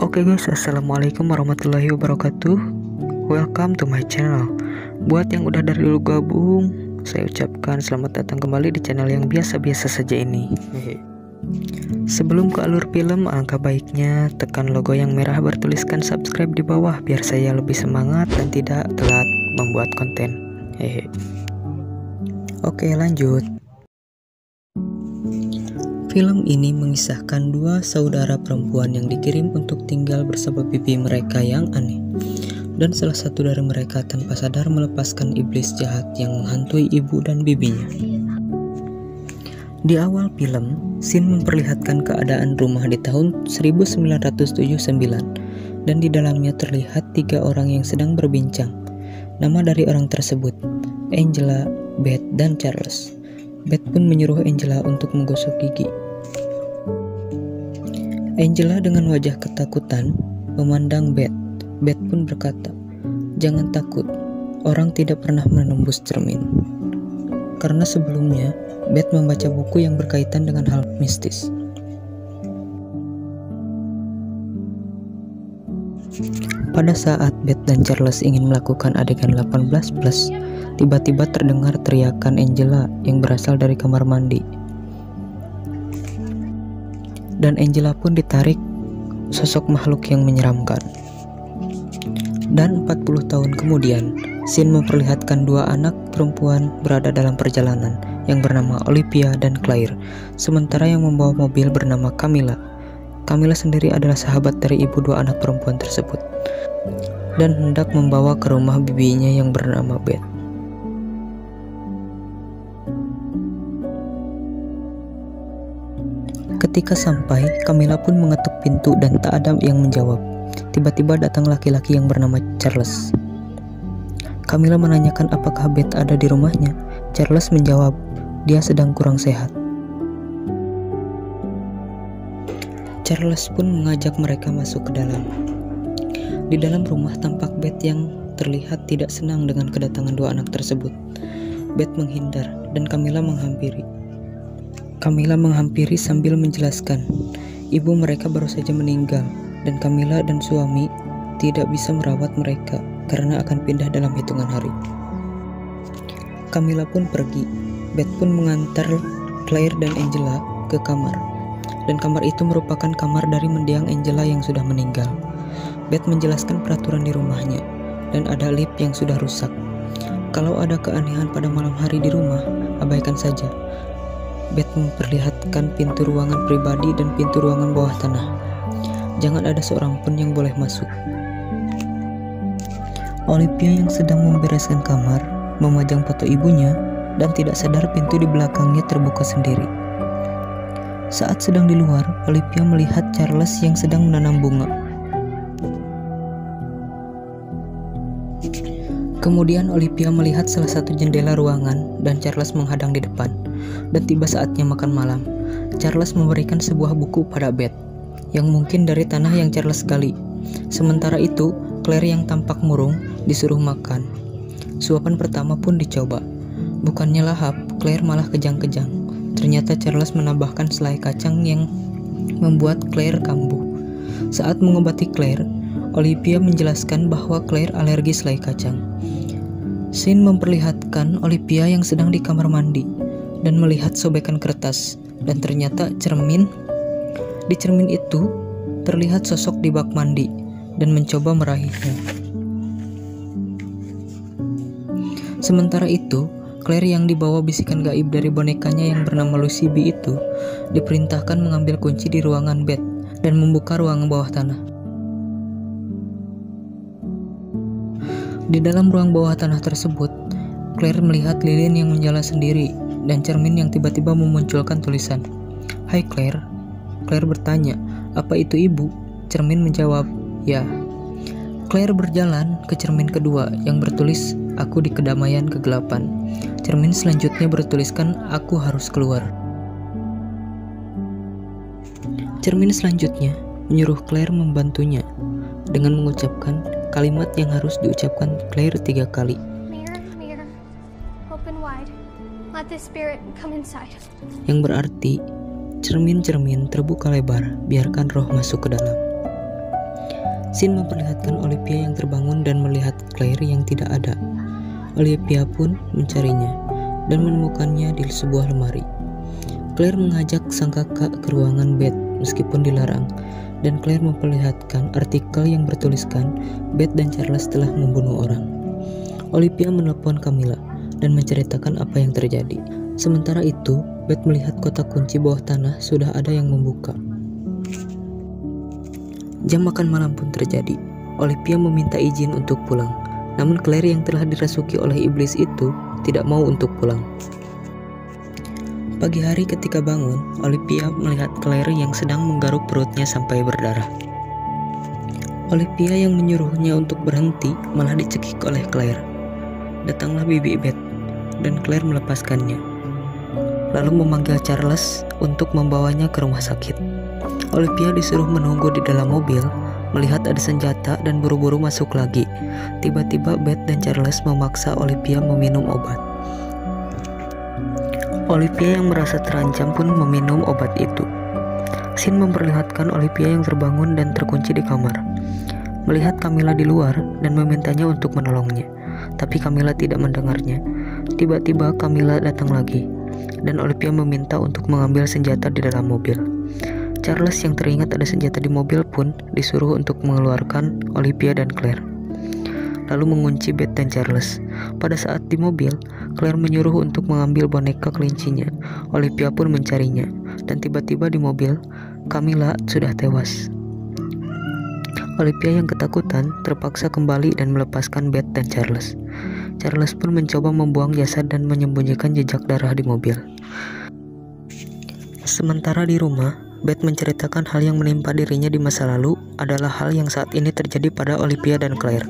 Oke guys, assalamualaikum warahmatullahi wabarakatuh. Welcome to my channel. Buat yang udah dari dulu gabung, saya ucapkan selamat datang kembali di channel yang biasa-biasa saja ini. Sebelum ke alur film, alangkah baiknya tekan logo yang merah bertuliskan subscribe di bawah biar saya lebih semangat dan tidak telat membuat konten. Oke, lanjut. Film ini mengisahkan dua saudara perempuan yang dikirim untuk tinggal bersama bibi mereka yang aneh. Dan salah satu dari mereka tanpa sadar melepaskan iblis jahat yang menghantui ibu dan bibinya. Di awal film, scene memperlihatkan keadaan rumah di tahun 1979 dan di dalamnya terlihat 3 orang yang sedang berbincang. Nama dari orang tersebut, Angela, Beth, dan Charles. Beth pun menyuruh Angela untuk menggosok gigi. Angela dengan wajah ketakutan memandang Beth. Beth pun berkata, "Jangan takut, orang tidak pernah menembus cermin." Karena sebelumnya, Beth membaca buku yang berkaitan dengan hal mistis. Pada saat Beth dan Charles ingin melakukan adegan 18+, tiba-tiba terdengar teriakan Angela yang berasal dari kamar mandi. Dan Angela pun ditarik sosok makhluk yang menyeramkan. Dan 40 tahun kemudian, scene memperlihatkan 2 anak perempuan berada dalam perjalanan yang bernama Olivia dan Claire, sementara yang membawa mobil bernama Camilla. Camilla sendiri adalah sahabat dari ibu 2 anak perempuan tersebut dan hendak membawa ke rumah bibinya yang bernama Beth. Ketika sampai, Camilla pun mengetuk pintu dan tak ada yang menjawab. Tiba-tiba datang laki-laki yang bernama Charles. Camilla menanyakan apakah Beth ada di rumahnya. Charles menjawab, dia sedang kurang sehat. Charles pun mengajak mereka masuk ke dalam. Di dalam rumah tampak Beth yang terlihat tidak senang dengan kedatangan 2 anak tersebut. Beth menghindar dan Camilla menghampiri. Camilla menghampiri sambil menjelaskan, ibu mereka baru saja meninggal dan Camilla dan suami tidak bisa merawat mereka karena akan pindah dalam hitungan hari. Camilla pun pergi. Beth pun mengantar Claire dan Angela ke kamar. Dan kamar itu merupakan kamar dari mendiang Angela yang sudah meninggal. Beth menjelaskan peraturan di rumahnya dan ada lift yang sudah rusak. Kalau ada keanehan pada malam hari di rumah, abaikan saja. Beth memperlihatkan pintu ruangan pribadi dan pintu ruangan bawah tanah. Jangan ada seorang pun yang boleh masuk. Olivia yang sedang membereskan kamar memajang foto ibunya dan tidak sadar pintu di belakangnya terbuka sendiri. Saat sedang di luar, Olivia melihat Charles yang sedang menanam bunga. Kemudian Olivia melihat salah satu jendela ruangan dan Charles menghadang di depan. Dan tiba saatnya makan malam. Charles memberikan sebuah buku pada Beth, yang mungkin dari tanah yang Charles gali. Sementara itu, Claire yang tampak murung disuruh makan. Suapan pertama pun dicoba. Bukannya lahap, Claire malah kejang-kejang. Ternyata Charles menambahkan selai kacang yang membuat Claire kambuh. Saat mengobati Claire, Olivia menjelaskan bahwa Claire alergi selai kacang. Scene memperlihatkan Olivia yang sedang di kamar mandi dan melihat sobekan kertas, dan ternyata di cermin itu terlihat sosok di bak mandi dan mencoba meraihnya. Sementara itu, Claire yang dibawa bisikan gaib dari bonekanya yang bernama Lucy B itu diperintahkan mengambil kunci di ruangan Beth dan membuka ruangan bawah tanah. Di dalam ruang bawah tanah tersebut, Claire melihat lilin yang menyala sendiri dan cermin yang tiba-tiba memunculkan tulisan, "Hai Claire." Claire bertanya, "Apa itu ibu?" Cermin menjawab, "Ya." Claire berjalan ke cermin kedua yang bertulis, "Aku di kedamaian kegelapan." Cermin selanjutnya bertuliskan, "Aku harus keluar." Cermin selanjutnya menyuruh Claire membantunya dengan mengucapkan kalimat yang harus diucapkan Claire 3 kali. Let the spirit come inside. Yang berarti, cermin-cermin terbuka lebar, biarkan roh masuk ke dalam. Scene memperlihatkan Olivia yang terbangun dan melihat Claire yang tidak ada. Olivia pun mencarinya dan menemukannya di sebuah lemari. Claire mengajak sang kakak ke ruangan Beth meskipun dilarang, dan Claire memperlihatkan artikel yang bertuliskan Beth dan Charles telah membunuh orang. Olivia menelpon Camilla dan menceritakan apa yang terjadi. Sementara itu, Beth melihat kotak kunci bawah tanah sudah ada yang membuka. Jam makan malam pun terjadi. Olivia meminta izin untuk pulang, namun Claire yang telah dirasuki oleh iblis itu tidak mau untuk pulang. Pagi hari ketika bangun, Olivia melihat Claire yang sedang menggaruk perutnya sampai berdarah. Olivia yang menyuruhnya untuk berhenti malah dicekik oleh Claire. Datanglah bibi Beth dan Claire melepaskannya, lalu memanggil Charles untuk membawanya ke rumah sakit. Olivia disuruh menunggu di dalam mobil, melihat ada senjata dan buru-buru masuk lagi. Tiba-tiba Beth dan Charles memaksa Olivia meminum obat. Olivia yang merasa terancam pun meminum obat itu. Scene memperlihatkan Olivia yang terbangun dan terkunci di kamar. Melihat Camilla di luar dan memintanya untuk menolongnya, tapi Camilla tidak mendengarnya. Tiba-tiba Camilla datang lagi, dan Olivia meminta untuk mengambil senjata di dalam mobil. Charles yang teringat ada senjata di mobil pun disuruh untuk mengeluarkan Olivia dan Claire, lalu mengunci Beth dan Charles. Pada saat di mobil, Claire menyuruh untuk mengambil boneka kelincinya. Olivia pun mencarinya, dan tiba-tiba di mobil, Camilla sudah tewas. Olivia yang ketakutan terpaksa kembali dan melepaskan Beth dan Charles. Charles pun mencoba membuang jasad dan menyembunyikan jejak darah di mobil. Sementara di rumah, Beth menceritakan hal yang menimpa dirinya di masa lalu adalah hal yang saat ini terjadi pada Olivia dan Claire,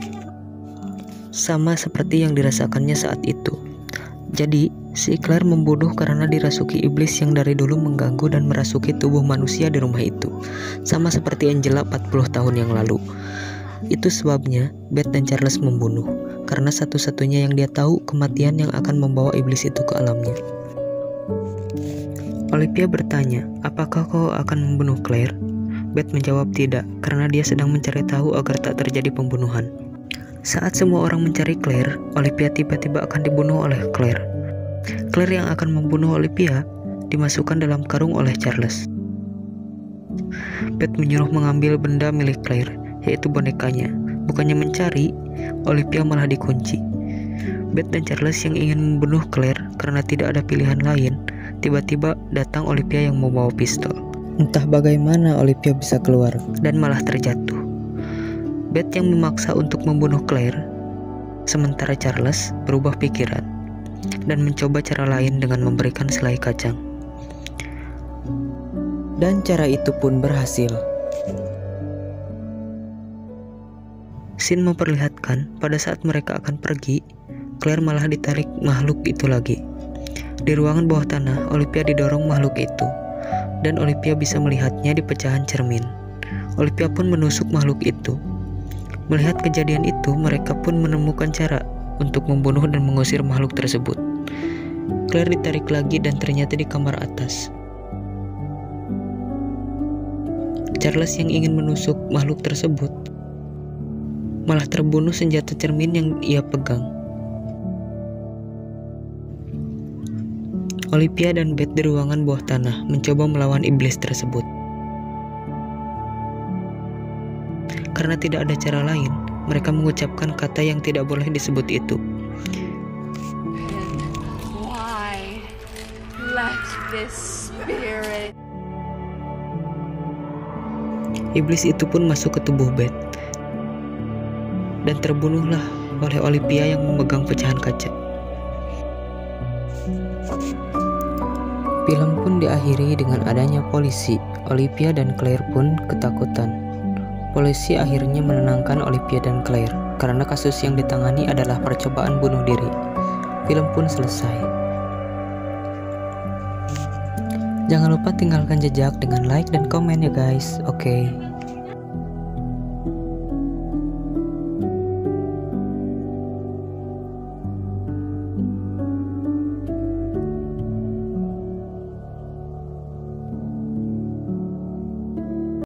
sama seperti yang dirasakannya saat itu. Jadi, si Claire membunuh karena dirasuki iblis yang dari dulu mengganggu dan merasuki tubuh manusia di rumah itu, sama seperti Angela 40 tahun yang lalu. Itu sebabnya Beth dan Charles membunuh, karena satu-satunya yang dia tahu kematian yang akan membawa iblis itu ke alamnya. Olivia bertanya, apakah kau akan membunuh Claire? Beth menjawab tidak, karena dia sedang mencari tahu agar tak terjadi pembunuhan. Saat semua orang mencari Claire, Olivia tiba-tiba akan dibunuh oleh Claire. Claire yang akan membunuh Olivia dimasukkan dalam karung oleh Charles. Beth menyuruh mengambil benda milik Claire, yaitu bonekanya. Bukannya mencari, Olivia malah dikunci. Beth dan Charles yang ingin membunuh Claire karena tidak ada pilihan lain. Tiba-tiba datang Olivia yang membawa pistol. Entah bagaimana Olivia bisa keluar dan malah terjatuh. Beth yang memaksa untuk membunuh Claire, sementara Charles berubah pikiran dan mencoba cara lain dengan memberikan selai kacang. Dan cara itu pun berhasil. Scene memperlihatkan pada saat mereka akan pergi, Claire malah ditarik makhluk itu lagi. Di ruangan bawah tanah, Olivia didorong makhluk itu, dan Olivia bisa melihatnya di pecahan cermin. Olivia pun menusuk makhluk itu. Melihat kejadian itu, mereka pun menemukan cara untuk membunuh dan mengusir makhluk tersebut. Claire ditarik lagi dan ternyata di kamar atas. Charles yang ingin menusuk makhluk tersebut malah terbunuh senjata cermin yang ia pegang. Olivia dan Beth di ruangan bawah tanah mencoba melawan iblis tersebut. Karena tidak ada cara lain, mereka mengucapkan kata yang tidak boleh disebut itu. Why let this spirit? Iblis itu pun masuk ke tubuh Beth dan terbunuhlah oleh Olivia yang memegang pecahan kaca. Film pun diakhiri dengan adanya polisi. Olivia dan Claire pun ketakutan. Polisi akhirnya menenangkan Olivia dan Claire karena kasus yang ditangani adalah percobaan bunuh diri. Film pun selesai. Jangan lupa tinggalkan jejak dengan like dan komen ya guys. Oke.